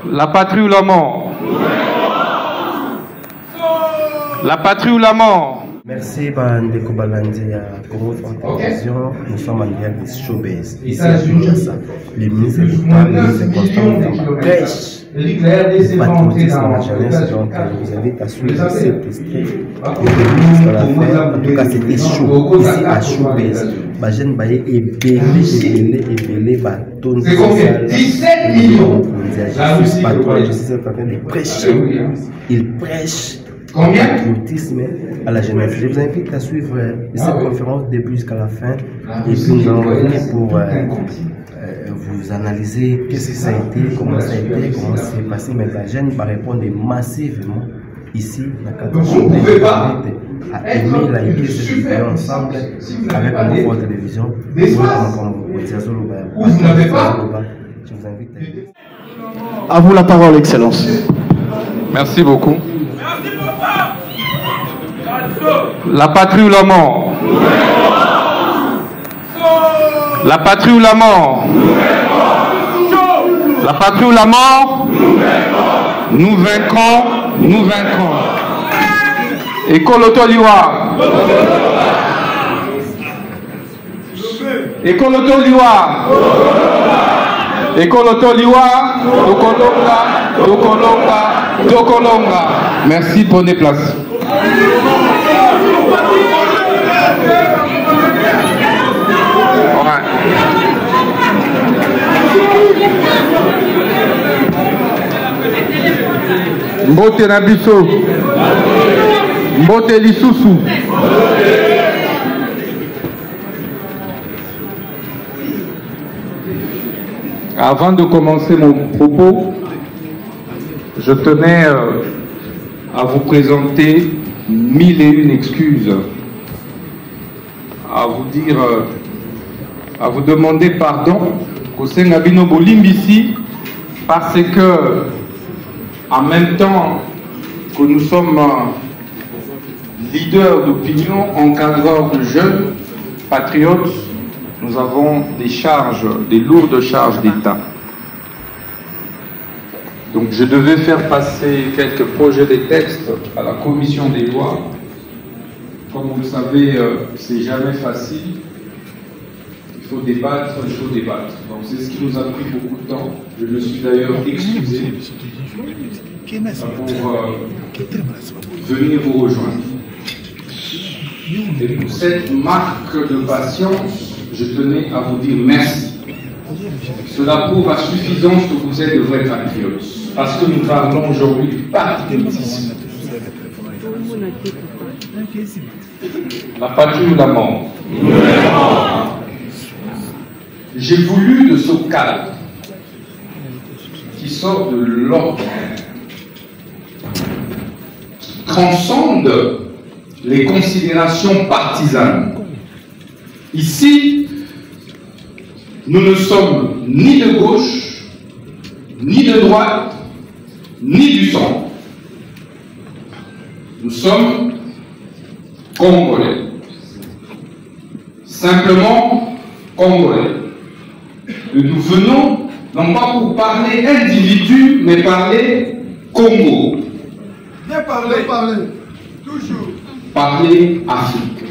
La patrie ou la mort? La patrie ou la mort? Merci Bandeko Balandi à Congo Télévision. Nous sommes en direct de Showbiz. Ici à Kinshasa. Le ministre d'État, le ministre Constant prêche le patriotisme à la jeunesse. Donc, je vous invite à suivre cet extrait jusqu'à la fin. En tout cas, c'était chaud. Ici à Showbiz. Ma jeune baye est belé, bâton. C'est combien? 17 millions. Je suis patron, je suis en train de prêcher. Il prêche. Combien? Patriotisme à la jeunesse. Je vous invite à suivre cette conférence début jusqu'à la fin. Et puis nous allons revenir pour vous analyser qu'est-ce que ça a été, comment ça a été, comment ça s'est passé. Mais la jeune va répondre massivement ici dans vous ne pouvez pas à aimer, liker cette vidéo ensemble avec Congo Télévision. Vous n'avez pas? Je vous invite à vous la parole, Excellence. Merci beaucoup. La patrie ou la mort? La patrie ou la mort? La patrie ou la mort? Nous vaincrons, nous vaincrons. Ekoloto liwa. Ekoloto liwa. Ekoloto liwa. Tokolonga, tokolonga, tokolonga. Merci, prenez place. Mbote na biso, mbote lisusu. Avant de commencer mon propos, je tenais à vous présenter 1001 excuses, à vous dire, à vous demander pardon au Sengabino Bolimbisi, parce que en même temps que nous sommes leaders d'opinion, encadreurs de jeunes, patriotes, nous avons des charges, des lourdes charges d'État. Donc je devais faire passer quelques projets de textes à la commission des lois. Comme vous le savez, c'est jamais facile. Il faut débattre, il faut débattre. Donc c'est ce qui nous a pris beaucoup de temps. Je me suis d'ailleurs excusé pour venir vous rejoindre. Et pour cette marque de patience, je tenais à vous dire merci. Cela prouve à suffisance que vous êtes de vrais patriotes. Parce que nous parlons aujourd'hui du patriotisme. La patrie ou la mort? J'ai voulu de ce cadre qui sort de l'ordinaire, qui transcende les considérations partisanes. Ici, nous ne sommes ni de gauche, ni de droite, ni du centre. Nous sommes Congolais. Simplement Congolais. Et nous venons, non pas pour parler individu, mais parler Congo. Bien parler, toujours. Parler Afrique.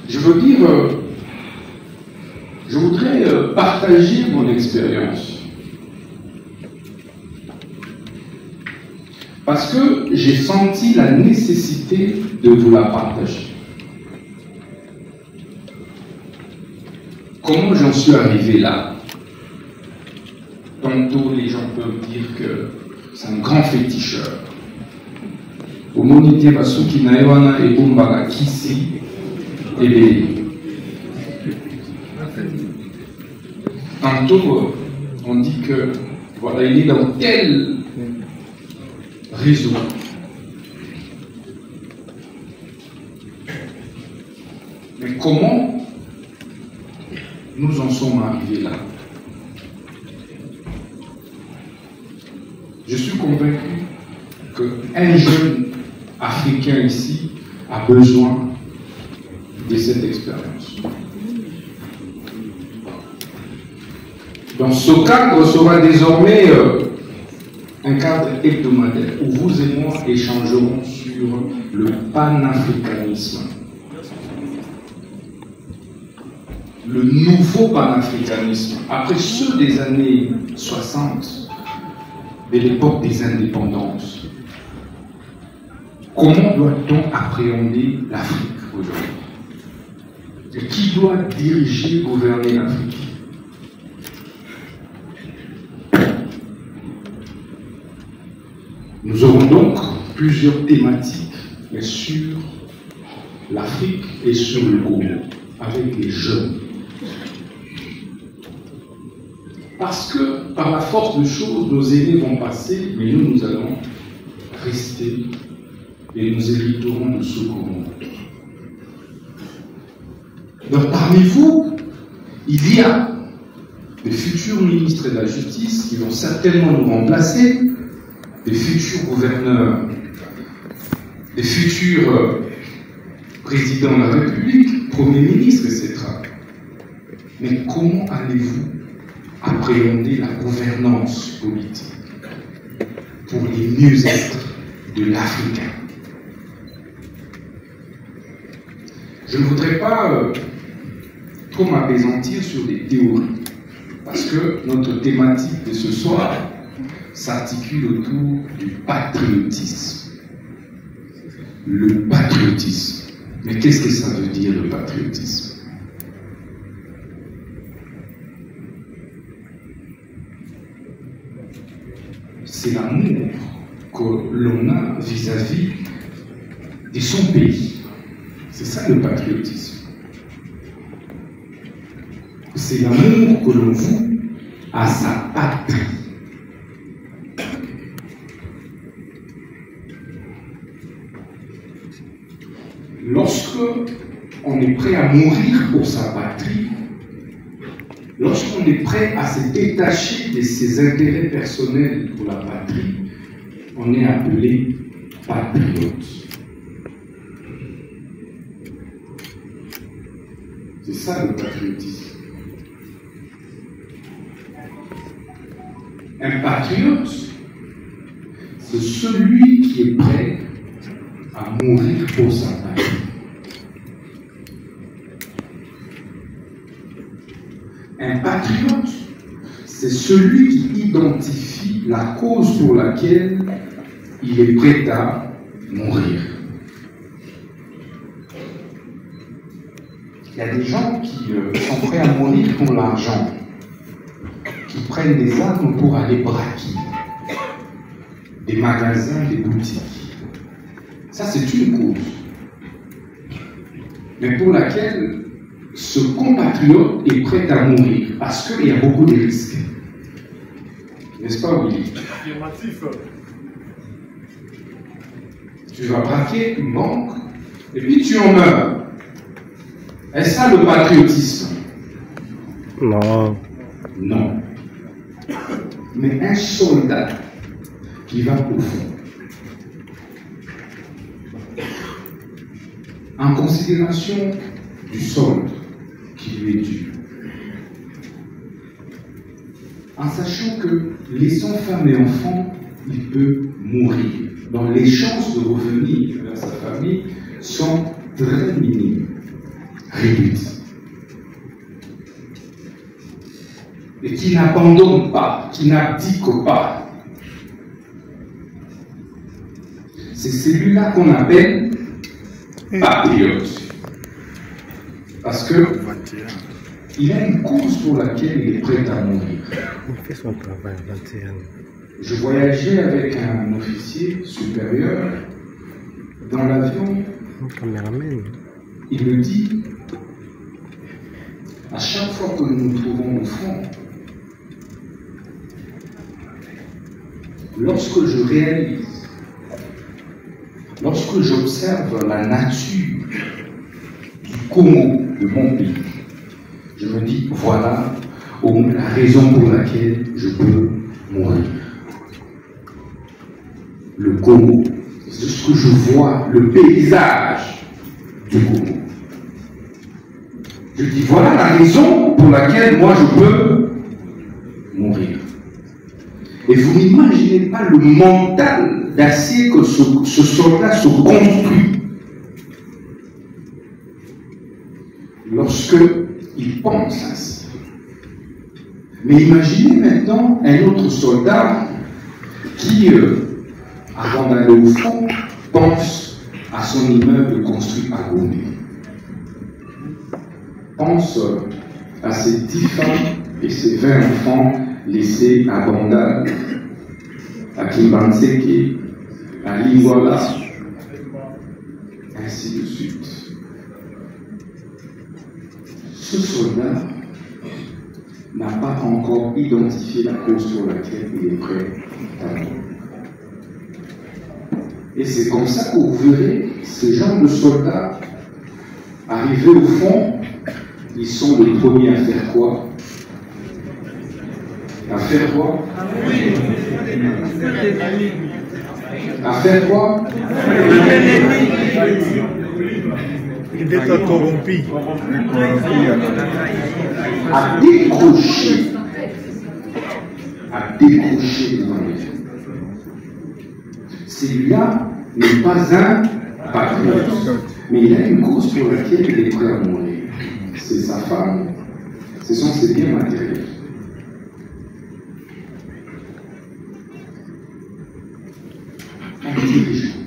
Je veux dire, je voudrais partager mon expérience. Parce que j'ai senti la nécessité de vous la partager. Comment j'en suis arrivé là? Tantôt les gens peuvent dire que c'est un grand féticheur. Au monité Basuki Naïwana et Bumbaga Kisi et Bélé. Tantôt on dit que voilà, il est dans tel réseau. Mais comment nous en sommes arrivés là? Je suis convaincu qu'un jeune Africain ici a besoin de cette expérience. Donc ce cadre sera désormais un cadre hebdomadaire où vous et moi échangerons sur le panafricanisme. Le nouveau panafricanisme, après ceux des années 60, de l'époque des indépendances. Comment doit-on appréhender l'Afrique aujourd'hui? Et qui doit diriger, gouverner l'Afrique? Nous aurons donc plusieurs thématiques, mais sur l'Afrique et sur le Congo, avec les jeunes. Parce que, par la force des choses, nos aînés vont passer, mais nous allons rester et nous hériterons de ce monde. Donc, parmi vous, il y a des futurs ministres de la Justice qui vont certainement nous remplacer, des futurs gouverneurs, des futurs présidents de la République, premiers ministres, etc. Mais comment allez-vous appréhender la gouvernance politique pour les mieux-être de l'Africain? Je ne voudrais pas trop m'apaisantir sur des théories, parce que notre thématique de ce soir s'articule autour du patriotisme. Le patriotisme. Mais qu'est-ce que ça veut dire, le patriotisme? C'est l'amour que l'on a vis-à-vis de son pays. C'est ça le patriotisme. C'est l'amour que l'on voue à sa patrie. Lorsque on est prêt à mourir pour sa patrie, lorsqu'on est prêt à se détacher de ses intérêts personnels pour la patrie, on est appelé patriote. C'est ça le patriotisme. Un patriote, c'est celui qui est prêt à mourir pour sa patrie. Un patriote, c'est celui qui identifie la cause pour laquelle il est prêt à mourir. Il y a des gens qui sont prêts à mourir pour l'argent, qui prennent des armes pour aller braquer des magasins, des boutiques. Ça, c'est une cause, mais pour laquelle ce compatriote est prêt à mourir, parce qu'il y a beaucoup de risques. N'est-ce pas, Willy? Affirmatif. Tu vas braquer une banque, et puis tu en meurs. Est-ce ça le patriotisme? Non. Non. Mais un soldat qui va au fond, en considération du solde qui lui est dû, en sachant que laissant femme et enfants, il peut mourir. Donc les chances de revenir vers sa famille sont très minimes, réduites. Et qui n'abandonne pas, qui n'abdique pas. C'est celui-là qu'on appelle patriote. Parce que il a une cause pour laquelle il est prêt à mourir. Il fait son travail, 21. Je voyageais avec un officier supérieur dans l'avion. Caméraman. Il me dit, à chaque fois que nous nous trouvons au front, lorsque je réalise, lorsque j'observe la nature du Congo, de mon pays, je me dis, voilà la raison pour laquelle je peux mourir. Le Congo, c'est ce que je vois, le paysage du Congo. Je dis, voilà la raison pour laquelle moi je peux Et vous n'imaginez pas le mental d'acier que ce soldat se construit lorsqu'il pense ainsi. Mais imaginez maintenant un autre soldat qui, avant d'aller au front, pense à son immeuble construit à Gombe. Pense à ses 10 femmes et ses 20 enfants laissés à Bandal, à Kimbanseke, à Lingwala, ainsi de suite. Ce soldat n'a pas encore identifié la cause pour laquelle il est prêt à mourir. Et c'est comme ça que vous verrez ces gens de soldats arrivés au fond, ils sont les premiers à faire quoi? À faire quoi? À faire quoi? Il est corrompu. À décrocher. À décrocher devant les gens. Celui-là n'est pas un patriote, mais il a une cause pour laquelle il est prêt à mourir. C'est sa femme, ce sont ses biens matériels. Un dirigeant,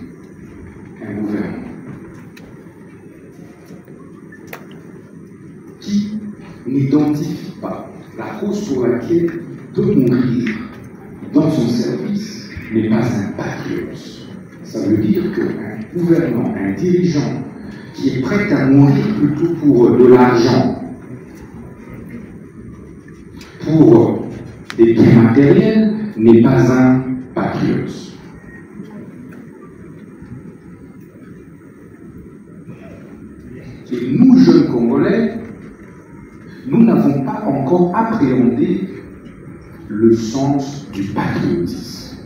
un gouvernement, qui n'identifie pas la cause pour laquelle il peut mourir dans son service n'est pas un patriote. Ça veut dire qu'un gouvernant, un dirigeant qui est prêt à mourir plutôt pour de l'argent, pour des biens matériels, n'est pas un patriote. Et nous, jeunes Congolais, nous n'avons pas encore appréhendé le sens du patriotisme.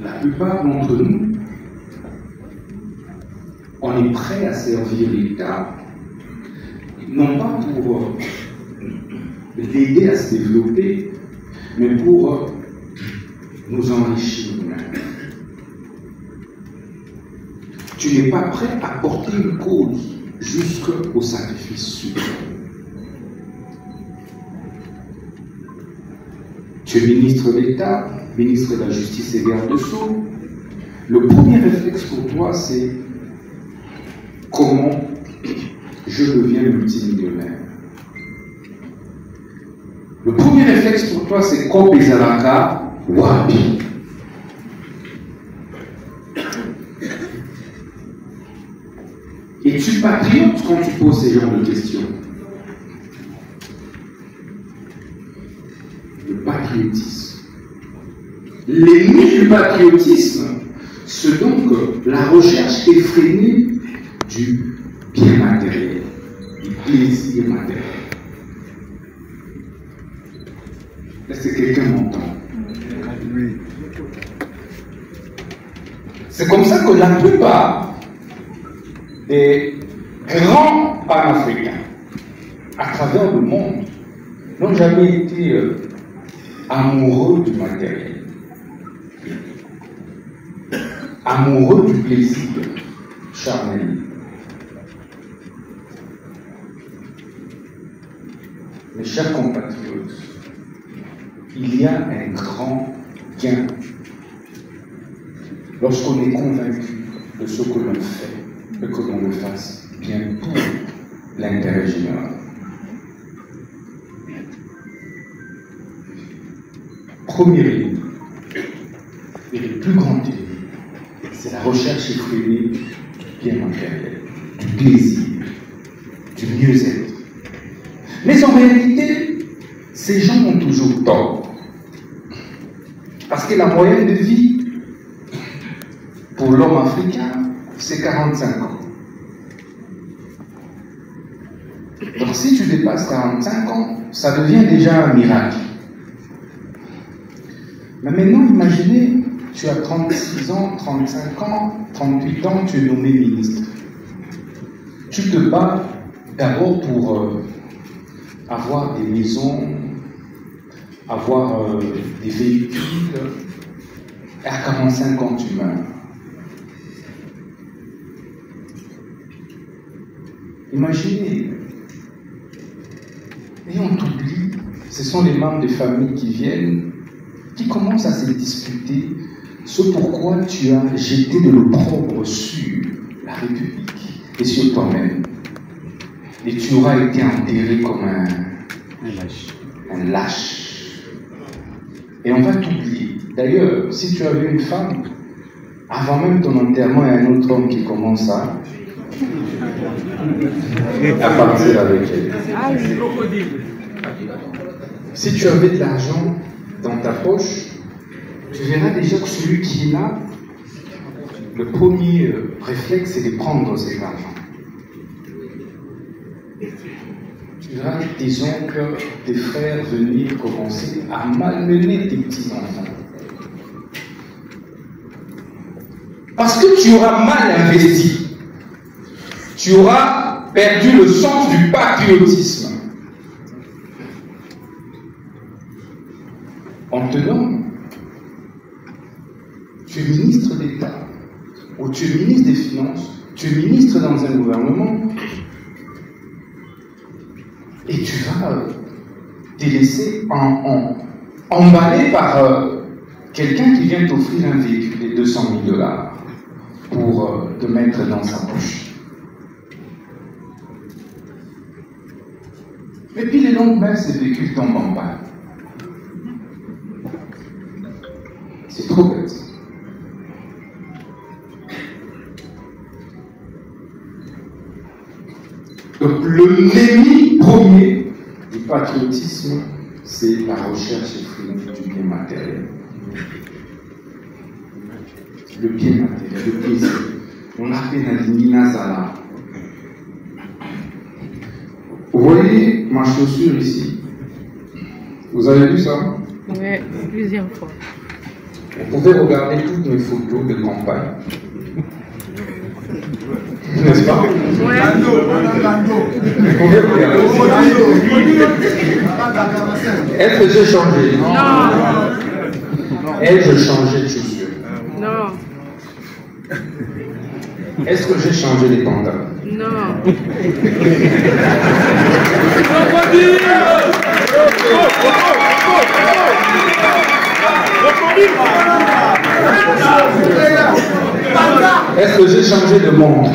La plupart d'entre nous, on est prêt à servir l'État, non pas pour l'aider à se développer, mais pour nous enrichir nous-mêmes. Tu n'es pas prêt à porter une cause jusqu'au sacrifice suprême. Tu es ministre d'État, ministre de la Justice et garde Sceaux. Le premier réflexe pour toi, c'est comment je deviens multimillionnaire. Le premier réflexe pour toi, c'est Kobe Zalaka Wabi. Es-tu patriote quand tu poses ces genres de questions? Le patriotisme. L'ennemi du patriotisme, c'est donc la recherche effrénée du bien matériel, du plaisir matériel. Est-ce que quelqu'un m'entend? Oui. C'est comme ça que la plupart des grands panafricains à travers le monde n'ont jamais été amoureux du matériel, amoureux du plaisir charnel. Mes chers compatriotes, il y a un grand gain lorsqu'on est convaincu de ce que l'on fait et que l'on le fasse bien pour l'intérêt général. Premier ennemi et le plus grand ennemi, c'est la recherche effrénée du bien matériel, du plaisir, du mieux-être. Mais en réalité, ces gens ont toujours tort. Parce que la moyenne de vie pour l'homme africain, c'est 45 ans. Donc si tu dépasses 45 ans, ça devient déjà un miracle. Mais maintenant, imaginez, tu as 36 ans, 35 ans, 38 ans, tu es nommé ministre. Tu te bats d'abord pour avoir des maisons, avoir des véhicules R45 quand tu meurs. Imaginez. Et on t'oublie, ce sont les membres des familles qui viennent, qui commencent à se disputer ce pourquoi tu as jeté de l'opprobre sur la République et sur toi-même. Et tu auras été enterré comme un lâche. Et on va t'oublier. D'ailleurs, si tu avais une femme, avant même ton enterrement, il y a un autre homme qui commence à partir avec elle. Si tu avais de l'argent dans ta poche, tu verras déjà que celui qui est là, le premier réflexe, c'est de prendre cet argent. Tu verras tes oncles, tes frères venir commencer à malmener tes petits-enfants. Parce que tu auras mal investi. Tu auras perdu le sens du patriotisme. On te nomme. Tu es ministre d'État, ou tu es ministre des Finances, tu es ministre dans un gouvernement, et tu vas te laisser emballer par quelqu'un qui vient t'offrir un véhicule de 200 000 $ pour te mettre dans sa poche. Et puis les lendemains, ces véhicules tombent en panne. C'est trop bête. Donc l'ennemi premier du patriotisme, c'est la recherche effrénée du bien matériel. Le bien matériel, le plaisir. On appelle un minazala. Vous voyez ma chaussure ici? Vous avez vu ça? Oui, plusieurs fois. Vous pouvez regarder toutes mes photos de campagne. N'est-ce pas? Ouais. Vous pouvez regarder. Est-ce que j'ai changé? Non. Ai-je changé de chaussures? Non. Est-ce que j'ai changé les pantalons? Non. Est-ce que j'ai changé de monde?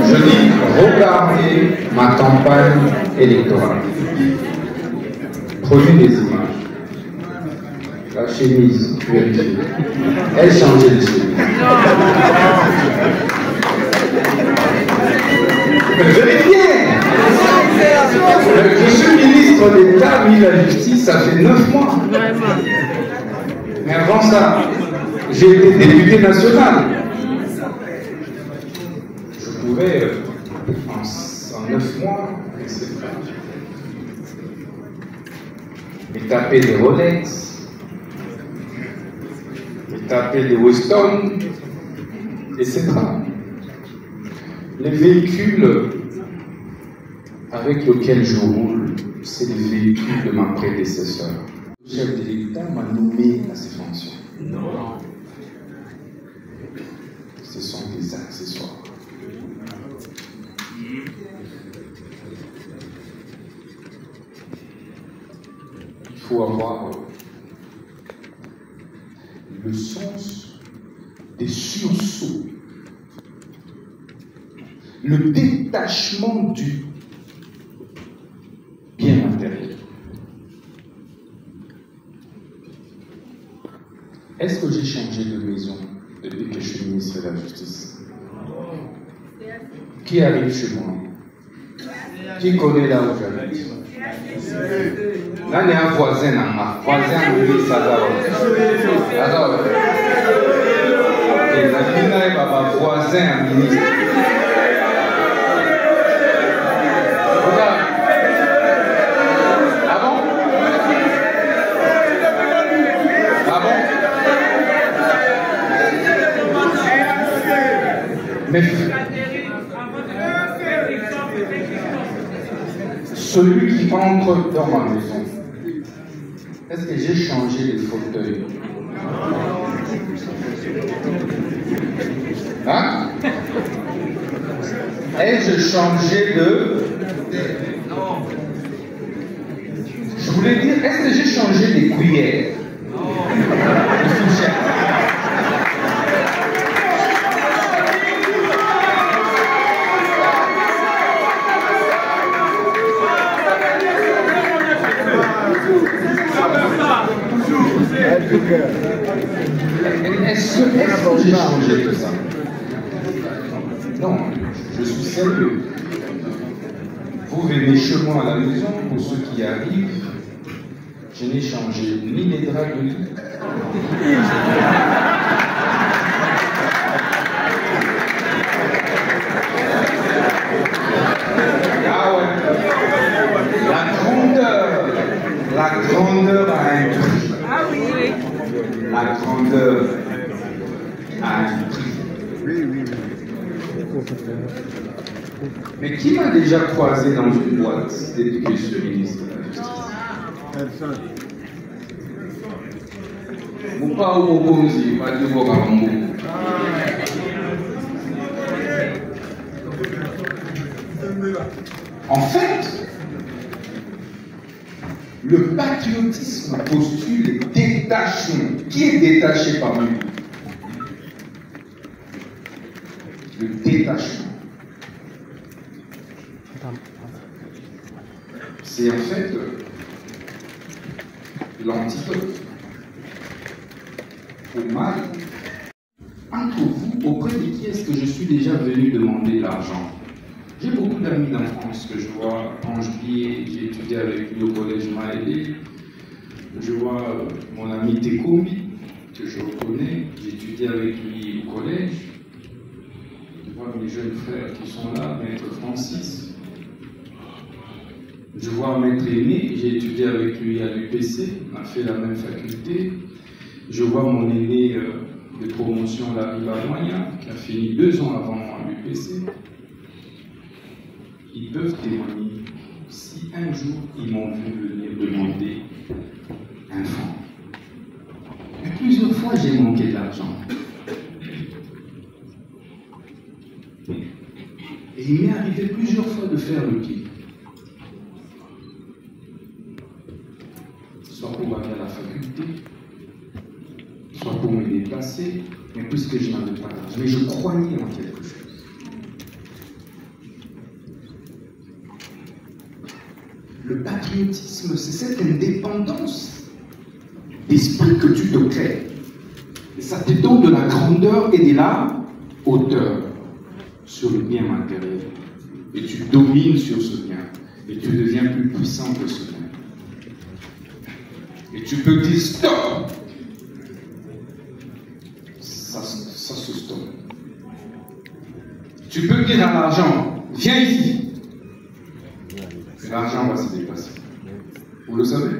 Je dis, regardez ma campagne électorale. Prenez des images. La chemise, vérifiez. Elle changeait de chemise. Vérifiez. Je suis ministre d'État, ministre de la Justice, ça fait 9 mois. Vraiment. Mais avant ça, j'ai été député national. Je pouvais, en 9 mois, etc., me taper des Rolex, me taper des Weston, etc. Les véhicules avec lesquels je roule, c'est les véhicules de ma prédécesseur. Le chef de l'État m'a nommé à ces fonctions. Non. Ce sont des accessoires. Il faut avoir le sens des sursauts, le détachement du bien matériel. Est-ce que j'ai changé de maison depuis que je suis ministre de la Justice? Qui arrive chez moi? Qui connaît là où j'habite? Là, il y a un voisin, voisin de Sadao. Et la fille est papa voisin ministre. Ah bon? Ah bon? Mais celui qui entre dans ma maison, est-ce que j'ai changé de fauteuil? Hein? Ai-je changé de... Je voulais dire, est-ce que j'ai changé des cuillères? De fourchette. Est-ce que j'ai changé de ça? Non, je suis sérieux. Vous venez chez moi à la maison, pour ceux qui arrivent, je n'ai changé ni les draps de lit. Ah ouais. La grandeur a un prix. Ah oui, oui. La grandeur a un prix. Mais qui m'a déjà croisé dans une boîte depuis que je suis ministre de la Justice? Moupa ou Bogonzi, pas de Bogambo. En fait, le patriotisme postule le détachement. Qui est détaché parmi nous? Le détachement. C'est en fait l'antidote au mal. Entre vous, auprès de qui est-ce que je suis déjà venu demander de l'argent? J'ai beaucoup d'amis d'enfance que je vois. Ange Bié, j'ai étudié avec lui au collège Maëlé. Je vois mon ami Tekoumi, que je reconnais. J'ai étudié avec lui au collège. Je vois mes jeunes frères qui sont là, Maître Francis. Je vois Maître Aimé, j'ai étudié avec lui à l'UPC, on a fait la même faculté. Je vois mon aîné de promotion, Larry Moyen, qui a fini 2 ans avant moi à l'UPC. Ils peuvent témoigner si un jour ils m'ont vu venir demander un fonds. Mais plusieurs fois j'ai manqué de l'argent. Et il m'est arrivé plusieurs fois de faire le pied. Soit pour aller à la faculté, soit pour me déplacer, mais puisque je n'avais pas d'argent. Mais je croyais en quelque chose. Le patriotisme, c'est cette indépendance d'esprit que tu te crées. Et ça te donne de la grandeur et de la hauteur sur le bien matériel. Et tu domines sur ce bien. Et tu deviens plus puissant que ce bien. Et tu peux dire stop. Ça se stoppe. Tu peux dire à l'argent, viens ici. Et l'argent va se déplacer. Vous le savez?